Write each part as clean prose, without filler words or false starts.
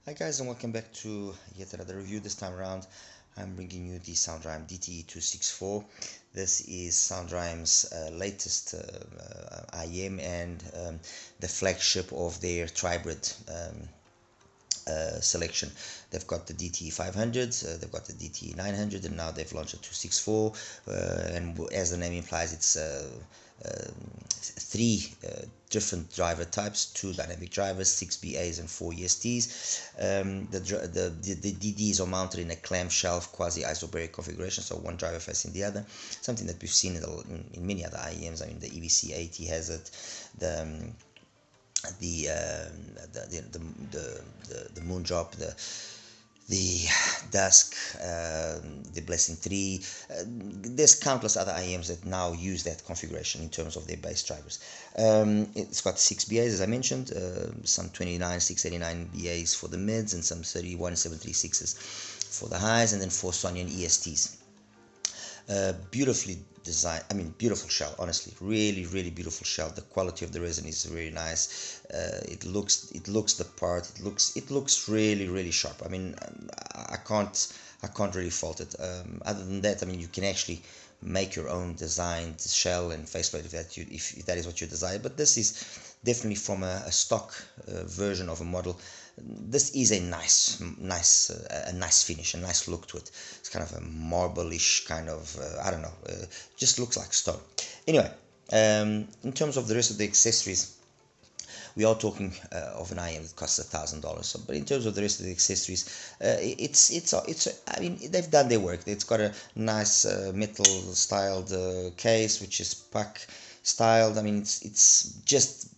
Hi guys, and welcome back to yet another review. This time around I'm bringing you the SOUNDRHYME DTE264. This is SOUNDRHYME's latest IEM and the flagship of their Tribrid selection. They've got the DTE500, they've got the DTE900, and now they've launched a 264. And as the name implies, it's three different driver types: two dynamic drivers, six BAs, and four ESTs. The DDs are mounted in a clamshell quasi isobaric configuration, so one driver facing the other. Something that we've seen in many other IEMs. I mean, the EVC80 has it. The the the moon drop, the dusk, the blessing 3. There's countless other IEMs that now use that configuration in terms of their base drivers. It's got 6 BAs, as I mentioned, some 29 689 BAs for the mids, and some 31 736s for the highs, and then 4 Sonyan ESTs. Beautifully designed, I mean, beautiful shell, honestly, really beautiful shell. The quality of the resin is really nice. It looks the part. It looks really sharp. I mean, I can't really fault it. Other than that, I mean, you can actually make your own designed shell and faceplate if that is what you desire. But this is definitely from a stock version of a model. This is a nice finish, a nice look to it. It's kind of a marble-ish kind of, I don't know, just looks like stone. Anyway, in terms of the rest of the accessories, we are talking of an IM that costs $1,000. So, but in terms of the rest of the accessories, I mean, they've done their work. It's got a nice metal styled case, which is puck styled. I mean, it's just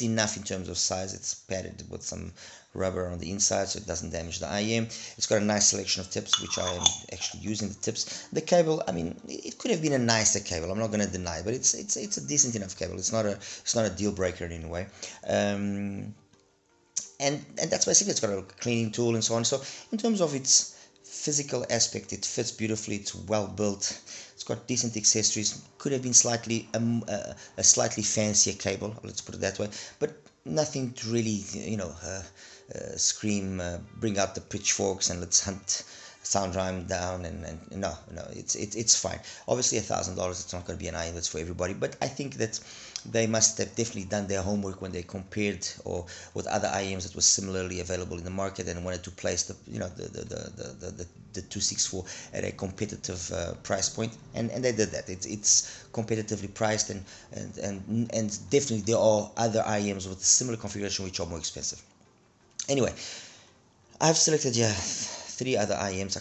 enough in terms of size. It's padded with some rubber on the inside so it doesn't damage the IM. It's got a nice selection of tips, which I am actually using the tips. The cable, I mean, it could have been a nicer cable. I'm not going to deny, but it's a decent enough cable. It's not a deal breaker in any way. And that's basically, it's got a cleaning tool and so on. So in terms of its physical aspect, it fits beautifully. It's well built. It's got decent accessories. Could have been a slightly fancier cable, let's put it that way, but nothing to really, scream, bring out the pitchforks and let's hunt SOUNDRHYME down. And no, it's fine. Obviously, $1,000, it's not going to be an IM that's for everybody, but I think that they must have definitely done their homework when they compared or with other IEMs that was similarly available in the market and wanted to place the 264 at a competitive price point, and they did that. It's competitively priced, and definitely there are other IEMs with similar configuration which are more expensive. Anyway, I've selected, yeah, three other IEMs. I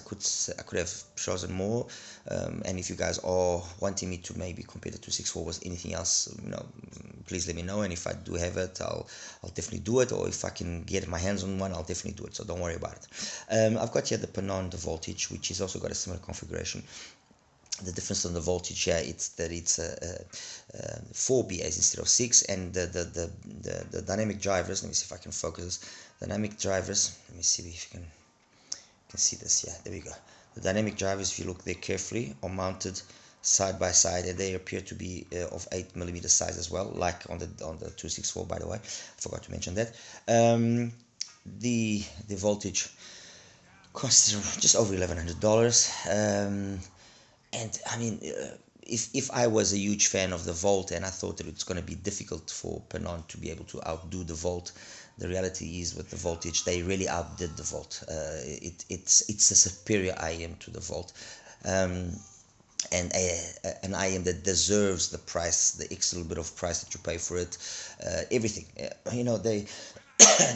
could have chosen more, and if you guys are wanting me to maybe compare the 264 with anything else, please let me know. And if I do have it, I'll definitely do it. Or if I can get my hands on one, I'll definitely do it. So don't worry about it. I've got here the Penon, the voltage, which has also got a similar configuration. The difference on the voltage here, it's that it's 4 BAs instead of 6, and the dynamic drivers. Let me see if I can focus this. Dynamic drivers. Let me see if you can see this. Yeah, there we go. The dynamic drivers, if you look there carefully, are mounted side by side, and they appear to be of 8mm size as well, like on the 264. By the way, I forgot to mention that. The voltage costs just over $1,100. And I mean, if I was a huge fan of the Volt and I thought that it's going to be difficult for Penon to be able to outdo the Volt, the reality is with the voltage, they really outdid the Volt. It's a superior IM to the Volt. And an IM that deserves the price, the extra little bit of price that you pay for it, everything. They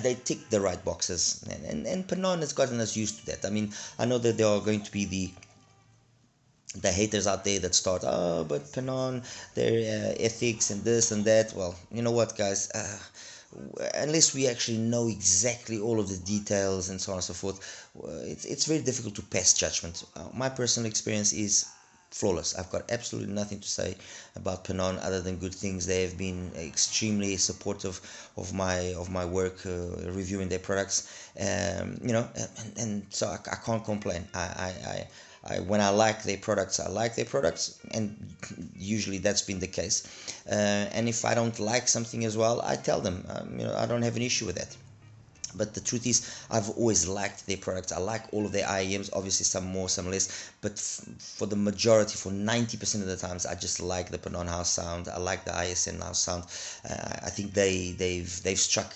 they tick the right boxes, and Penon has gotten us used to that. I mean, I know that there are going to be the haters out there that start, oh, but Penon, their ethics and this and that. Well, you know what, guys, unless we actually know exactly all of the details and so on and so forth, it's very difficult to pass judgment. My personal experience is flawless. I've got absolutely nothing to say about Penon other than good things. They have been extremely supportive of my work reviewing their products, and so I can't complain. When I like their products, I like their products, and usually that's been the case. And if I don't like something as well, I tell them. I don't have an issue with that. But the truth is, I've always liked their products. I like all of their IEMs, obviously some more, some less. But for the majority, for 90% of the times, I just like the Penon house sound. I like the ISN house sound. I think they've struck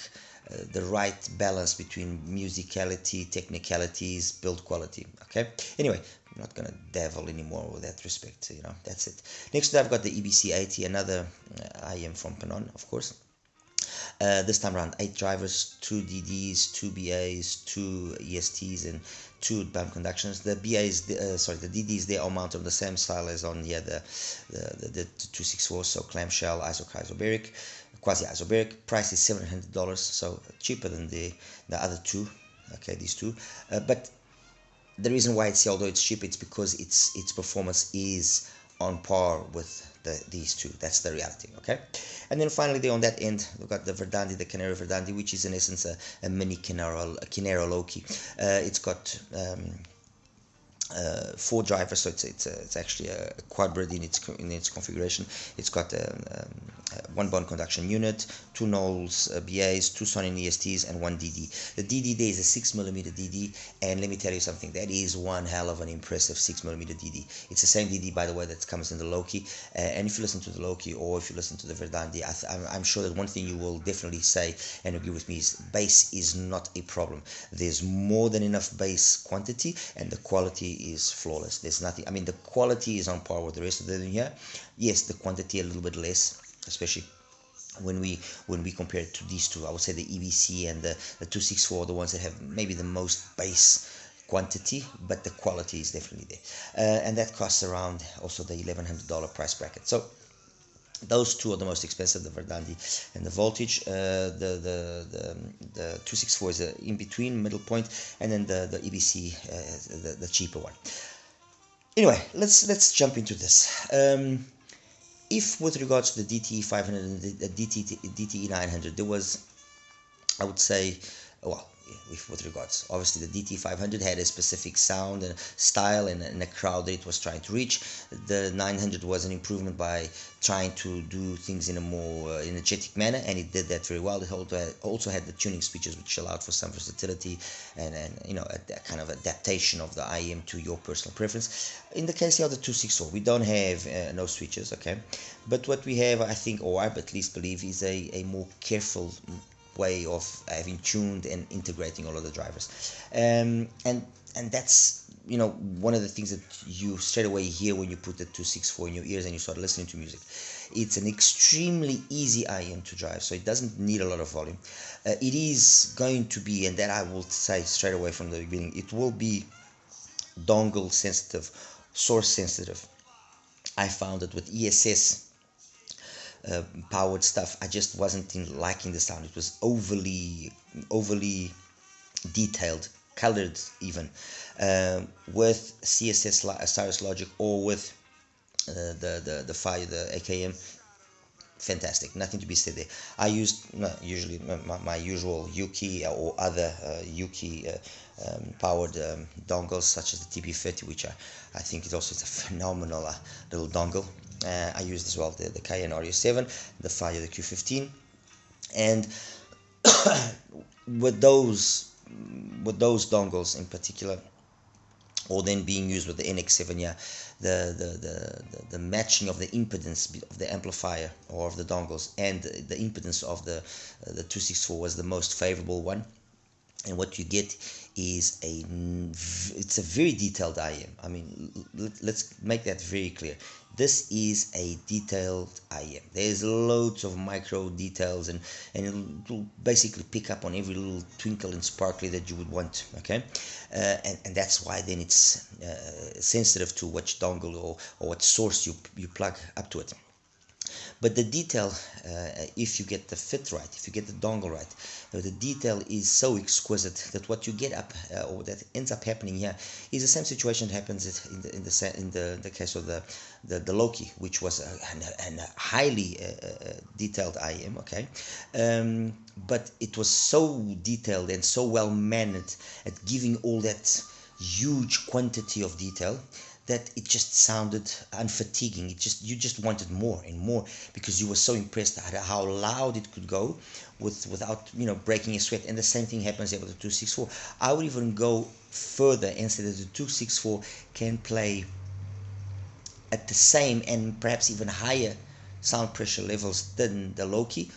the right balance between musicality, technicalities, build quality. Okay. Anyway, I'm not gonna devil anymore with that respect. You know, that's it. Next, I've got the EBC80, another IEM from Penon, of course. This time around, 8 drivers, 2 DDs, 2 BAs, 2 ESTs, and 2 bump conductions. The BAs, the DDs, they are mounted on the same style as on the 264, so clamshell, isobaric, quasi isobaric. Price is $700, so cheaper than the other two. Okay, these two, but the reason why it's, although it's cheap, it's because its performance is on par with these two. That's the reality. Okay, and then finally there on that end we've got the Verdandi, the Kinera Verdandi, which is in essence a mini Kinera Loki. It's got 4 drivers, so it's actually a quadbrid in its configuration. It's got 1 bond conduction unit, 2 Knowles BAs, 2 Sonin ESTs, and 1 DD. The DD there is a 6mm DD, and let me tell you something, that is one hell of an impressive 6mm DD. It's the same DD, by the way, that comes in the Loki, and if you listen to the Loki or if you listen to the Verdandi, I'm sure that one thing you will definitely say and agree with me is bass is not a problem. There's more than enough bass quantity, and the quality is flawless. There's nothing, I mean, the quality is on par with the rest of them here. Yes, the quantity a little bit less, especially when we compare it to these two. I would say the EBC and the 264 are the ones that have maybe the most bass quantity, but the quality is definitely there, and that costs around also the $1,100 price bracket. So those two are the most expensive, the Verdandi and the Voltage. The 264 is in between, middle point, and then the EBC, the cheaper one. Anyway, let's jump into this. If with regards to the DTE 500 and the DTE 900, there was, I would say, well, with regards, obviously the DTE 500 had a specific sound and style and a crowd that it was trying to reach. The 900 was an improvement by trying to do things in a more energetic manner, and it did that very well. It also had the tuning switches, which allowed for some versatility and you know, a kind of adaptation of the IEM to your personal preference. In the case of the 264, we don't have no switches, okay, but what we have, I think, or I at least believe, is a more careful way of having tuned and integrating all of the drivers, and that's, you know, one of the things that you straight away hear when you put the 264 in your ears and you start listening to music. It's an extremely easy IEM to drive, so it doesn't need a lot of volume. It is going to be, and that I will say straight away from the beginning, it will be dongle sensitive, source sensitive. I found that with ESS powered stuff, I just wasn't liking the sound. It was overly detailed, colored even. With CSS Cyrus Logic or with the Fire, the AKM, fantastic, nothing to be said there. I used usually my usual Yuki or other Yuki powered dongles, such as the TP30, which I think is also a phenomenal little dongle. I used as well the KN RU7, the Fire, the Q15, and with those dongles in particular, or then being used with the NX7, yeah, the matching of the impedance of the amplifier or of the dongles and the impedance of the 264 was the most favorable one. And what you get is it's a very detailed IEM. I mean, let's make that very clear. This is a detailed IEM. There's loads of micro details, and it'll basically pick up on every little twinkle and sparkly that you would want, okay? And that's why then it's sensitive to which dongle or what source you plug up to it. But the detail, if you get the fit right, if you get the dongle right, the detail is so exquisite that what you get up, or that ends up happening here, is the same situation that happens in the case of the Loki, which was a highly detailed IEM, okay, but it was so detailed and so well mannered at giving all that huge quantity of detail that it just sounded unfatiguing. You just wanted more and more because you were so impressed at how loud it could go without breaking a sweat. And the same thing happens here with the 264. I would even go further and say that the 264 can play at the same and perhaps even higher sound pressure levels than the low key,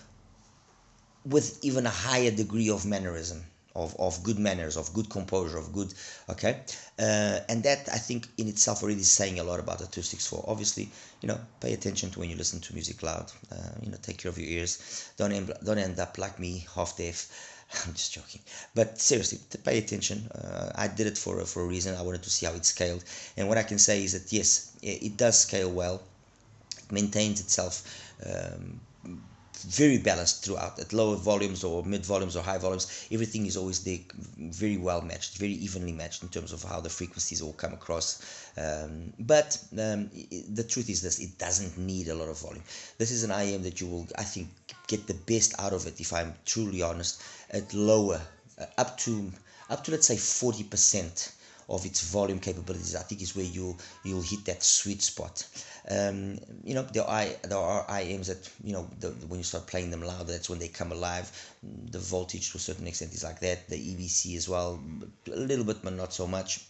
with even a higher degree of mannerism, of good manners, of good composure, of good, okay? And that, I think, in itself already is saying a lot about the 264. Obviously, pay attention to when you listen to music loud. Take care of your ears. Don't end up like me, half deaf. I'm just joking. But seriously, pay attention. I did it for a reason. I wanted to see how it scaled. And what I can say is that, yes, it does scale well. It maintains itself very balanced throughout, at lower volumes or mid volumes or high volumes. Everything is always there, very well matched, very evenly matched in terms of how the frequencies all come across. But the truth is this: it doesn't need a lot of volume. This is an IM that you will, I think, get the best out of it, if I'm truly honest, at lower, up to let's say 40% of its volume capabilities. I think is where you'll hit that sweet spot. There are IMs that when you start playing them louder, that's when they come alive. The voltage to a certain extent is like that. The EBC as well, a little bit, but not so much.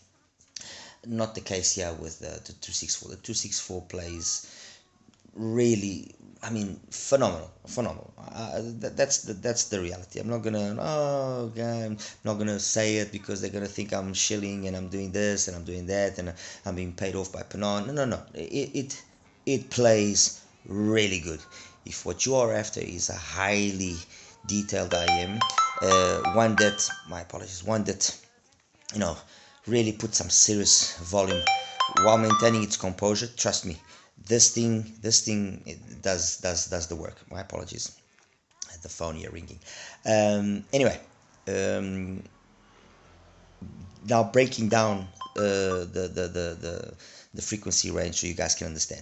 Not the case here with the 264. The 264 plays really, I mean, phenomenal. That's the reality. I'm not gonna say it because they're gonna think I'm shilling and I'm doing this and I'm doing that and I'm being paid off by Penon. No. It plays really good. If what you are after is a highly detailed IM, one that really puts some serious volume while maintaining its composure, trust me, this thing it does the work. My apologies, I had the phone here ringing. Anyway, now breaking down the frequency range so you guys can understand.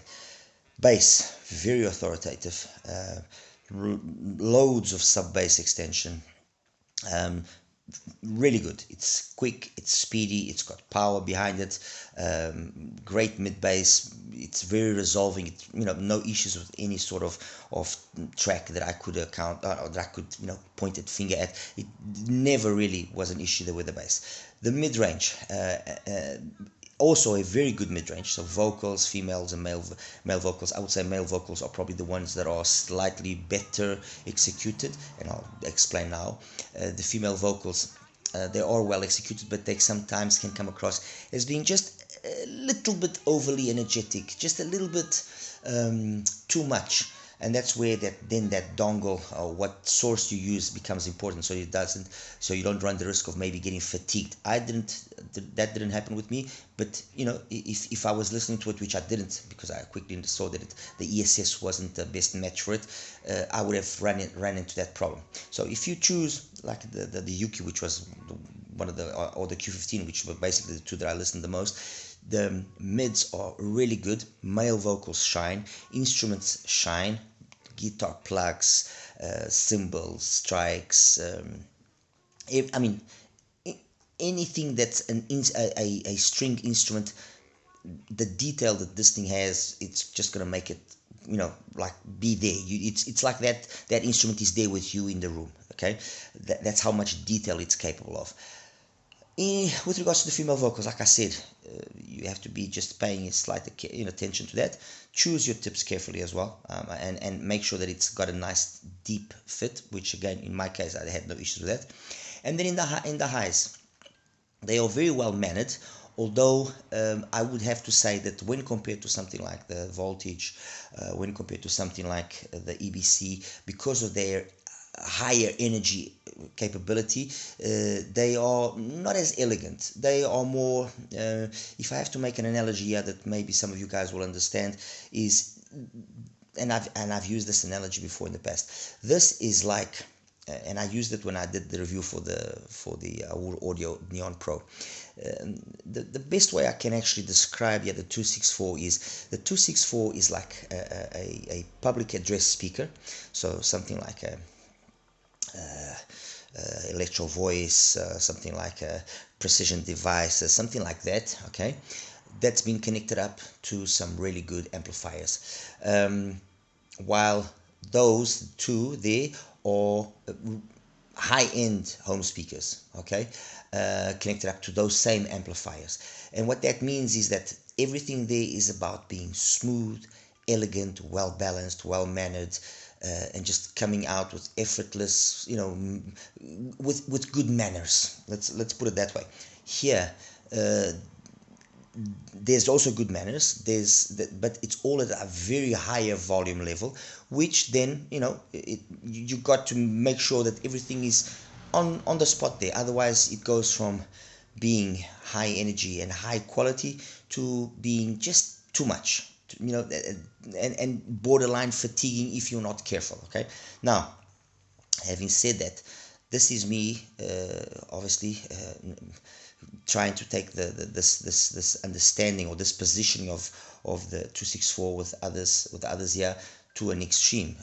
Bass, very authoritative, loads of sub bass extension. Really good. It's quick, it's speedy, it's got power behind it. Great mid bass. It's very resolving. It's, no issues with any sort of track that I could account or that I could point a finger at. It never really was an issue there with the bass. The mid range. Also a very good mid-range, so vocals, females and male vocals. I would say male vocals are probably the ones that are slightly better executed, and I'll explain now. The female vocals, they are well executed, but they sometimes can come across as being just a little bit overly energetic, just a little bit too much. And that's where that dongle or what source you use becomes important, so you don't run the risk of maybe getting fatigued. That didn't happen with me, but if I was listening to it, which I didn't, because I quickly saw that the ESS wasn't the best match for it, I would have ran into that problem. So if you choose like the Yuki, which was one of the, or the Q15, which were basically the two that I listened the most, the mids are really good. Male vocals shine, instruments shine, guitar plugs, cymbals, strikes. Anything that's a string instrument, the detail that this thing has, it's just gonna make it, like be there. It's like that instrument is there with you in the room. Okay, that's how much detail it's capable of. With regards to the female vocals, like I said, you have to be just paying a slight attention to that. Choose your tips carefully as well, and make sure that it's got a nice deep fit, which again, in my case, I had no issues with that. And then in the highs, they are very well mannered, although I would have to say that when compared to something like the Voltage, when compared to something like the EBC, because of their higher energy capability, they are not as elegant. They are more, if I have to make an analogy here that maybe some of you guys will understand, is, and I've used this analogy before in the past. This is like, and I used it when I did the review for the Audio Neon Pro. The best way I can actually describe the 264 is like a public address speaker, so something like a electro voice, something like a precision device, something like that. Okay, that's been connected up to some really good amplifiers. While those two there are high-end home speakers, okay, connected up to those same amplifiers. And what that means is that everything there is about being smooth, elegant, well balanced, well mannered, and just coming out with effortless, with good manners. Let's put it that way. Here, there's also good manners. But it's all at a very higher volume level, which then you got to make sure that everything is on the spot there. Otherwise, it goes from being high energy and high quality to being just too much, and borderline fatiguing if you're not careful. Okay, now having said that, this is me obviously trying to take this understanding or this positioning of the 264 with others here to an extreme.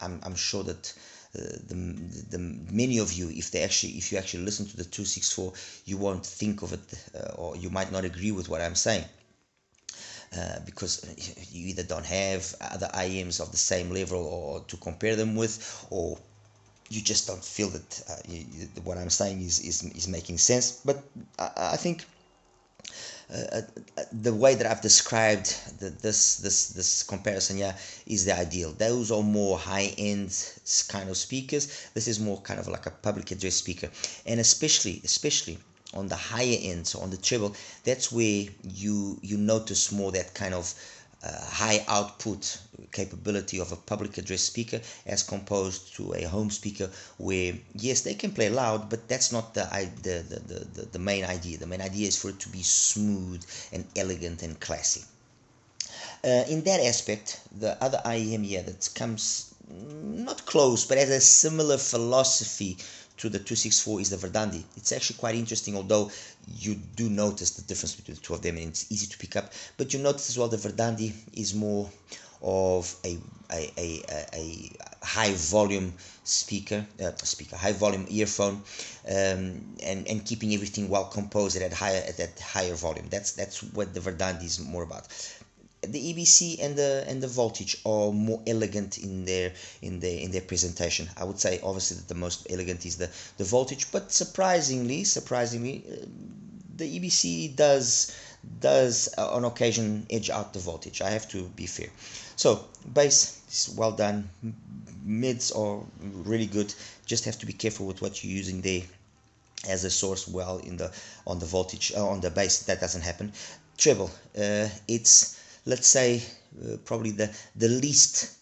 I'm sure that the many of you, if you actually listen to the 264, you won't think of it, or you might not agree with what I'm saying. Because you either don't have other IEMs of the same level or to compare them with, or you just don't feel that what I'm saying is making sense. But I think the way that I've described this comparison here is the ideal. Those are more high-end kind of speakers. This is more kind of like a public address speaker, and especially on the higher end, so on the treble, that's where you notice more that kind of high output capability of a public address speaker as composed to a home speaker, where yes, they can play loud, but that's not the main idea. The main idea is for it to be smooth and elegant and classy. In that aspect, the other IEM here that comes not close but has a similar philosophy to the 264 is the Verdandi. It's actually quite interesting, although you do notice the difference between the two of them, and it's easy to pick up. But you notice as well the Verdandi is more of a high volume high volume earphone, and keeping everything well composed at that higher volume. That's what the Verdandi is more about. The EBC and the Voltage are more elegant in their presentation. I would say obviously that the most elegant is the Voltage, but surprisingly, the EBC does on occasion edge out the Voltage. I have to be fair. So bass is well done. Mids are really good. Just have to be careful with what you're using there as a source. Well, on the Voltage, on the bass, that doesn't happen. Treble, it's, let's say, probably the least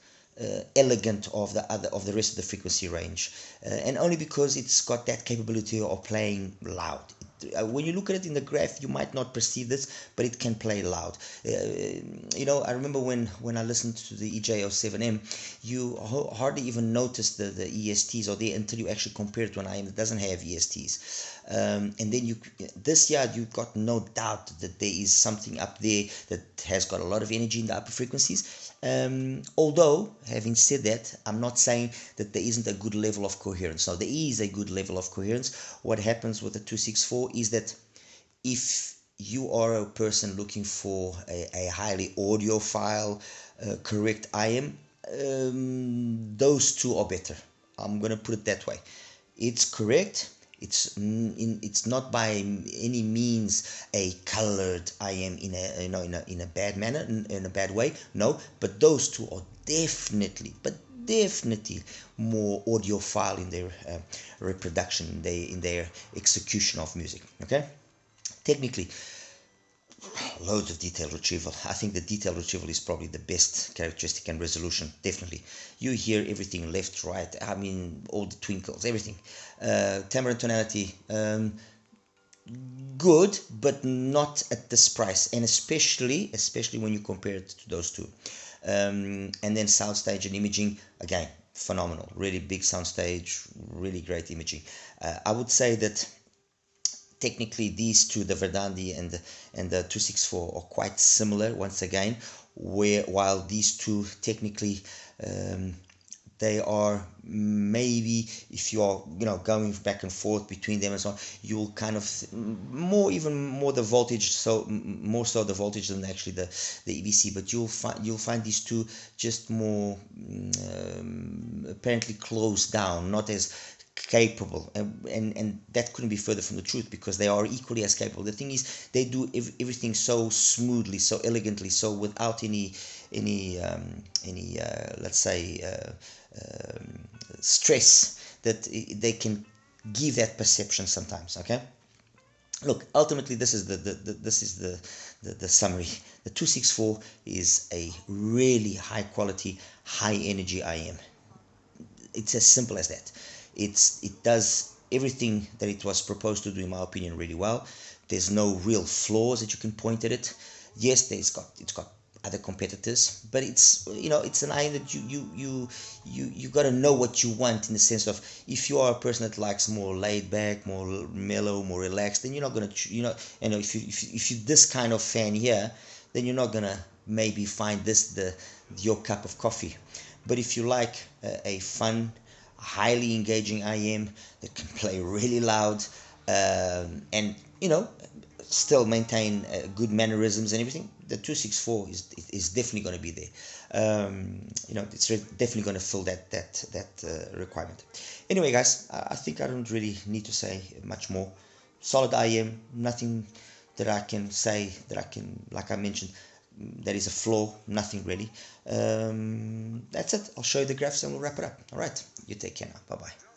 elegant of the rest of the frequency range, and only because it's got that capability of playing loud. When you look at it in the graph, you might not perceive this, but it can play loud. I remember when I listened to the EJ07M, you hardly even notice the ESTs or there until you actually compare it to an IM that doesn't have ESTs. And then this year you've got no doubt that there is something up there that has got a lot of energy in the upper frequencies. Although, having said that, I'm not saying that there isn't a good level of coherence. Now, there is a good level of coherence. What happens with the 264 is that if you are a person looking for a highly audiophile, correct IM, those two are better. I'm going to put it that way. It's correct. It's not by any means a colored IM in a bad manner, in a bad way. No, but those two are definitely more audiophile in their reproduction, in their execution of music. Okay, technically, loads of detail retrieval. I think the detail retrieval is probably the best characteristic, and resolution, definitely. You hear everything left, right, I mean, all the twinkles, everything. Timbre and tonality, good, but not at this price, and especially when you compare it to those two. And then soundstage and imaging, again, phenomenal. Really big soundstage, really great imaging. I would say that technically these two, the Verdandi and the 264, are quite similar once again, while these two technically, the they are maybe, if you are, you know, going back and forth between them and so on, you'll kind of even more the voltage, so more so the voltage than actually the EVC. But you'll find these two just more apparently closed down, not as capable, and that couldn't be further from the truth, because they are equally as capable. The thing is, they do everything so smoothly, so elegantly, so without any let's say stress, that they can give that perception sometimes. Okay, look, ultimately this is the summary. The 264 is a really high quality, high energy IM. It's as simple as that. It does everything that it was proposed to do, in my opinion, really well. There's no real flaws that you can point at it. Yes, it's got other competitors, but it's, you know, it's an iron that you got to know what you want, in the sense of, if you are a person that likes more laid back, more mellow, more relaxed, then you're not gonna, you know, if you this kind of fan here, then you're not gonna maybe find this your cup of coffee. But if you like a fun, highly engaging IM that can play really loud, and, you know, still maintain good mannerisms and everything, the 264 is definitely going to be there. You know, it's definitely going to fill that requirement. Anyway, guys, I think I don't really need to say much more. Solid IM, nothing that I can say that I can, like I mentioned, that is a flaw. Nothing really. That's it. I'll show you the graphs and we'll wrap it up. All right, you take care now. Bye bye.